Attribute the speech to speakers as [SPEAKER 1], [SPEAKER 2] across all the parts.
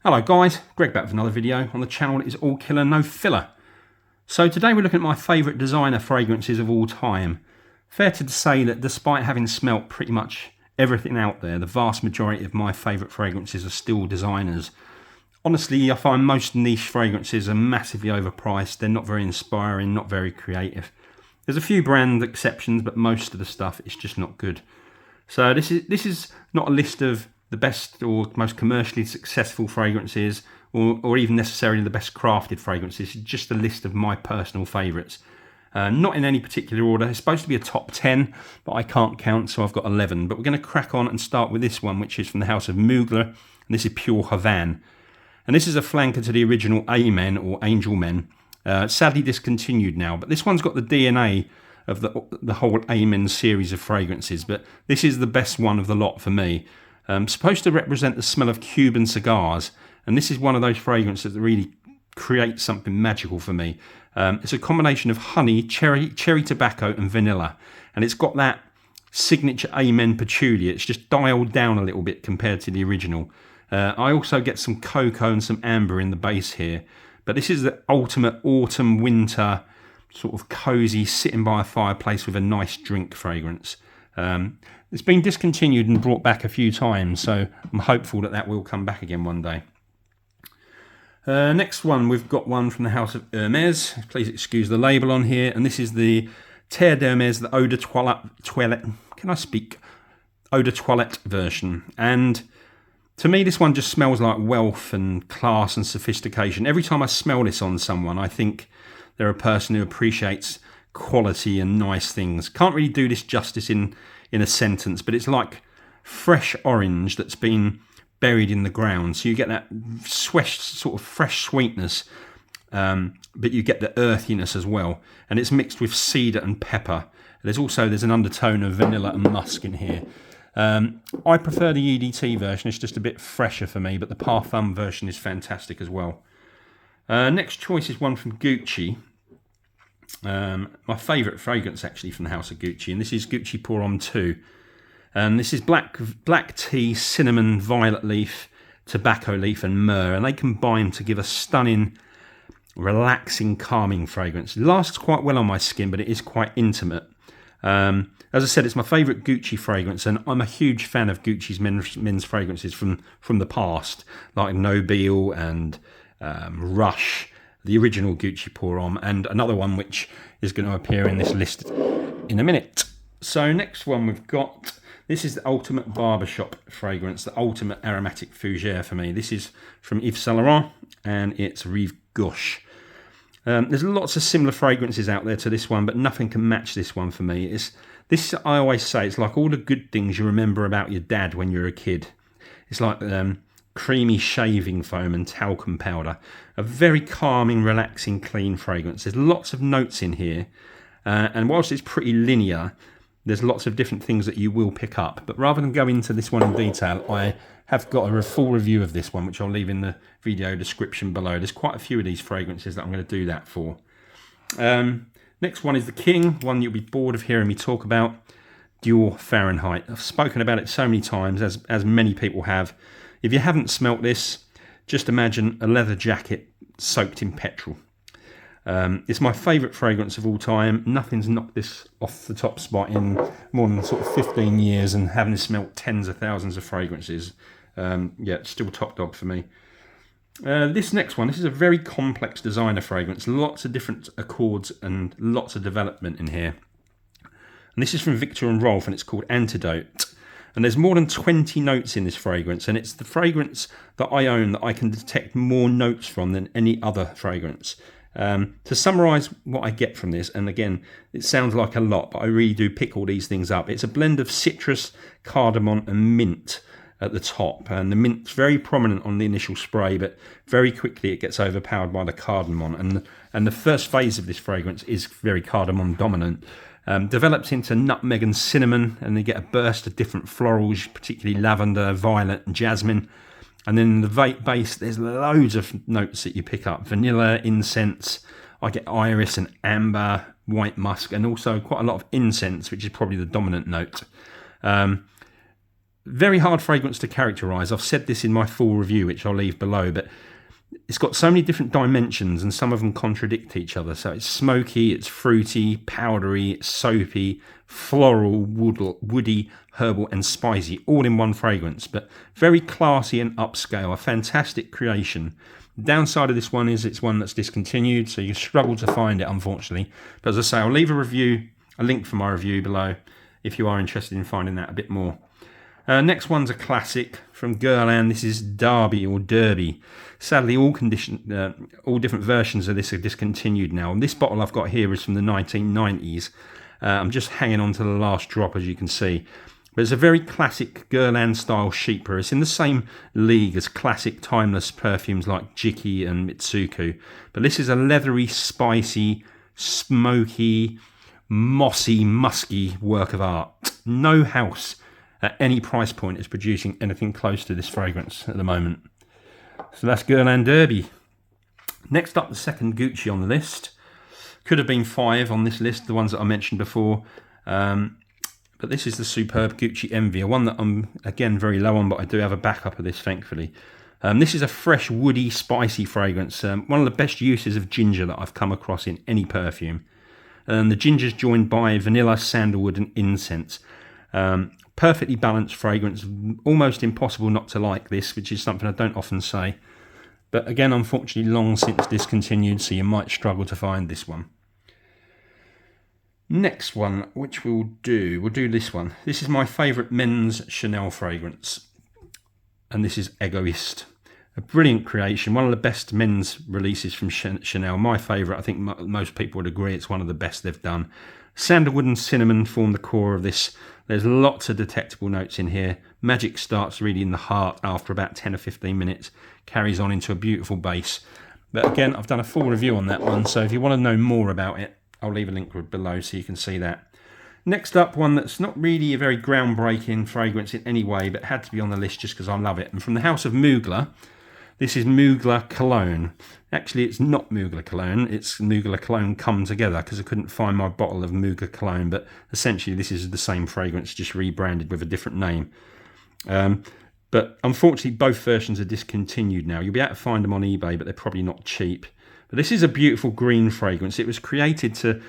[SPEAKER 1] Hello guys, Greg back with another video on the channel. It's all killer, no filler. So today we're looking at my favourite designer fragrances of all time. Fair to say that despite having smelt pretty much everything out there, the vast majority of my favourite fragrances are still designers. Honestly, I find most niche fragrances are massively overpriced. They're not very inspiring, not very creative. There's a few brand exceptions, but most of the stuff is just not good. So this is not a list of the best or most commercially successful fragrances or even necessarily the best crafted fragrances. It's just a list of my personal favourites. Not in any particular order. It's supposed to be a top 10, but I can't count, so I've got 11. But we're going to crack on and start with this one, which is from the house of Mugler, and this is Pure Havane. And this is a flanker to the original Amen or Angel Men. Sadly discontinued now, but this one's got the DNA of the whole Amen series of fragrances, but this is the best one of the lot for me. Supposed to represent the smell of Cuban cigars, and this is one of those fragrances that really creates something magical for me. It's a combination of honey, cherry tobacco and vanilla, and it's got that signature Amen patchouli. It's just dialed down a little bit compared to the original. I also get some cocoa and some amber in the base here, but this is the ultimate autumn winter sort of cozy sitting by a fireplace with a nice drink fragrance. It's been discontinued and brought back a few times, so I'm hopeful that that will come back again one day. Next one, we've got one from the house of Hermès. Please excuse the label on here, and this is the Terre d'Hermès, the Eau de Toilette. Can I speak? Eau de Toilette version, and to me, this one just smells like wealth and class and sophistication. Every time I smell this on someone, I think they're a person who appreciates quality and nice things. Can't really do this justice in a sentence, but it's like fresh orange that's been buried in the ground. So you get that sort of fresh sweetness, but you get the earthiness as well. And it's mixed with cedar and pepper. There's an undertone of vanilla and musk in here. I prefer the EDT version. It's just a bit fresher for me, but the Parfum version is fantastic as well. Next choice is one from Gauche. My favourite fragrance actually from the house of Gauche, and this is Gauche Pour Homme 2. This is black tea, cinnamon, violet leaf, tobacco leaf and myrrh, and they combine to give a stunning, relaxing, calming fragrance. It lasts quite well on my skin, but it is quite intimate. As I said, it's my favourite Gauche fragrance, and I'm a huge fan of Gauche's men's fragrances from the past, like Nobile and Rush, the original Gauche Pour Homme, and another one which is going to appear in this list in a minute. So next one we've got, this is the ultimate barbershop fragrance, the ultimate aromatic fougere for me. This is from Yves Saint Laurent, and it's Rive Gauche. There's lots of similar fragrances out there to this one, but nothing can match this one for me. I always say, it's like all the good things you remember about your dad when you were a kid. It's like creamy shaving foam and talcum powder. A very calming, relaxing, clean fragrance. There's lots of notes in here, and whilst it's pretty linear, there's lots of different things that you will pick up. But rather than go into this one in detail, I have got a full review of this one, which I'll leave in the video description below. There's quite a few of these fragrances that I'm going to do that for. Next one is the King, one you'll be bored of hearing me talk about, Dior Fahrenheit. I've spoken about it so many times, as many people have. If you haven't smelt this, just imagine a leather jacket soaked in petrol. It's my favourite fragrance of all time. Nothing's knocked this off the top spot in more than sort of 15 years, and having smelt tens of thousands of fragrances, it's still top dog for me. This next one, this is a very complex designer fragrance. Lots of different accords and lots of development in here. And this is from Victor and Rolf, and it's called Antidote. And there's more than 20 notes in this fragrance, and it's the fragrance that I own that I can detect more notes from than any other fragrance. To summarise what I get from this, and again, it sounds like a lot, but I really do pick all these things up. It's a blend of citrus, cardamom and mint at the top, and the mint's very prominent on the initial spray, but very quickly it gets overpowered by the cardamom, and the first phase of this fragrance is very cardamom dominant. Develops into nutmeg and cinnamon, and you get a burst of different florals, particularly lavender, violet and jasmine. And then in the base, there's loads of notes that you pick up. Vanilla, incense, I get iris and amber, white musk, and also quite a lot of incense, which is probably the dominant note. very hard fragrance to characterise. I've said this in my full review, which I'll leave below, but it's got so many different dimensions and some of them contradict each other. So it's smoky, it's fruity, powdery, it's soapy, floral, woody, herbal and spicy, all in one fragrance, but very classy and upscale, a fantastic creation. The downside of this one is it's one that's discontinued, so you struggle to find it, unfortunately. But as I say, I'll leave a link for my review below if you are interested in finding that a bit more. Next one's a classic from Guerlain. This is Derby or Derby. Sadly, all different versions of this are discontinued now. And this bottle I've got here is from the 1990s. I'm just hanging on to the last drop, as you can see. But it's a very classic Guerlain style sheepra. It's in the same league as classic timeless perfumes like Jiki and Mitsuku. But this is a leathery, spicy, smoky, mossy, musky work of art. No house at any price point is producing anything close to this fragrance at the moment. So that's Guerlain Derby. Next up, the second Gauche on the list. Could have been 5 on this list, the ones that I mentioned before. But this is the superb Gauche Envia, one that I'm, again, very low on, but I do have a backup of this, thankfully. This is a fresh, woody, spicy fragrance. One of the best uses of ginger that I've come across in any perfume. The ginger's joined by vanilla, sandalwood and incense. Perfectly balanced fragrance, almost impossible not to like this, which is something I don't often say. But again, unfortunately, long since discontinued, so you might struggle to find this one. Next one, which we'll do this one. This is my favourite men's Chanel fragrance, and this is Egoiste. A brilliant creation, one of the best men's releases from Chanel. My favourite, I think most people would agree, it's one of the best they've done. Sandalwood and cinnamon form the core of this. There's lots of detectable notes in here. Magic starts really in the heart after about 10 or 15 minutes, carries on into a beautiful base. But again, I've done a full review on that one, so if you want to know more about it, I'll leave a link below so you can see that. Next up, one that's not really a very groundbreaking fragrance in any way, but had to be on the list just because I love it. And from the house of Mugler, this is Mugler Cologne. Actually, it's not Mugler Cologne, it's Mugler Cologne come together because I couldn't find my bottle of Mugler Cologne, but essentially this is the same fragrance, just rebranded with a different name. But unfortunately, both versions are discontinued now. You'll be able to find them on eBay, but they're probably not cheap. But this is a beautiful green fragrance. It was created to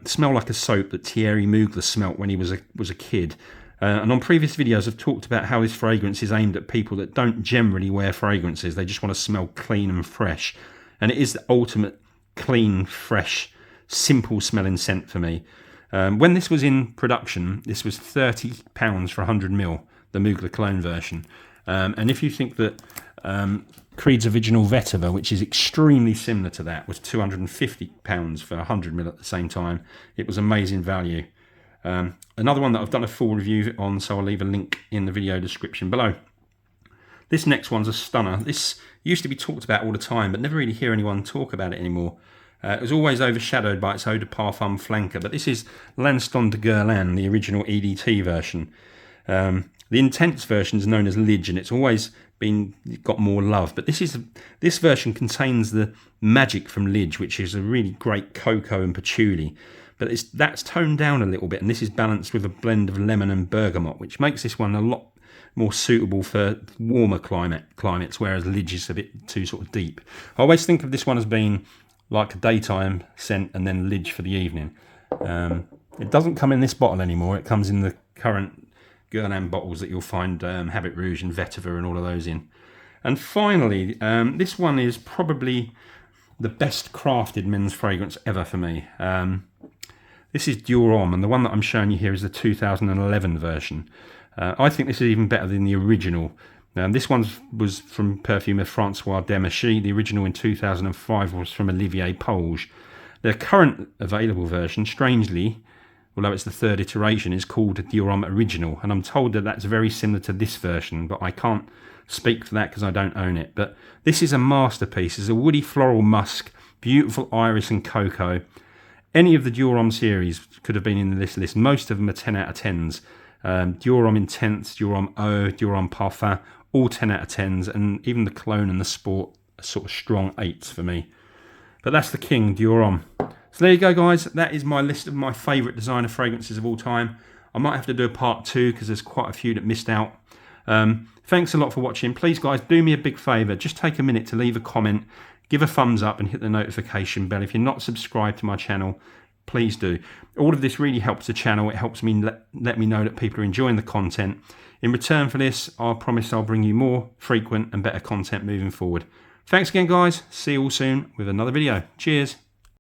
[SPEAKER 1] smell like a soap that Thierry Mugler smelt when he was a kid. And on previous videos, I've talked about how this fragrance is aimed at people that don't generally wear fragrances. They just want to smell clean and fresh. And it is the ultimate clean, fresh, simple smelling scent for me. When this was in production, this was £30 for 100ml, the Mugler Cologne version. And if you think that Creed's original Vetiver, which is extremely similar to that, was £250 for 100ml at the same time, it was amazing value. Another one that I've done a full review on, so I'll leave a link in the video description below. This next one's a stunner. This used to be talked about all the time, but never really hear anyone talk about it anymore. It was always overshadowed by its eau de parfum flanker, but this is L'Instant de Guerlain, the original EDT version. The intense version is known as Lidge, and it's always got more love. But this version contains the magic from Lidge, which is a really great cocoa and patchouli. But that's toned down a little bit, and this is balanced with a blend of lemon and bergamot, which makes this one a lot more suitable for warmer climates, whereas Lidge is a bit too sort of deep. I always think of this one as being like a daytime scent and then Lidge for the evening. It doesn't come in this bottle anymore. It comes in the current Guerlain bottles that you'll find Habit Rouge and Vetiver and all of those in. And finally, this one is probably the best crafted men's fragrance ever for me. This is Dior Homme, and the one that I'm showing you here is the 2011 version. I think this is even better than the original. This one was from perfumer Francois Demachy. The original in 2005 was from Olivier Polge. The current available version, strangely, although it's the third iteration, is called Dior Homme Original, and I'm told that that's very similar to this version, but I can't speak for that because I don't own it. But this is a masterpiece. It's a woody floral musk, beautiful iris and cocoa. Any of the Dior Homme series could have been in this list. Most of them are 10 out of 10s. Dior Homme Intense, Dior Homme Eau, Dior Homme Parfum, all 10 out of 10s, and even the Cologne and the Sport are sort of strong 8s for me. But that's the king, Dior Homme. So there you go, guys. That is my list of my favourite designer fragrances of all time. I might have to do a part 2 because there's quite a few that missed out. Thanks a lot for watching. Please, guys, do me a big favour. Just take a minute to leave a comment, give a thumbs up and hit the notification bell. If you're not subscribed to my channel, please do. All of this really helps the channel. It helps me let me know that people are enjoying the content. In return for this, I promise I'll bring you more frequent and better content moving forward. Thanks again, guys. See you all soon with another video. Cheers.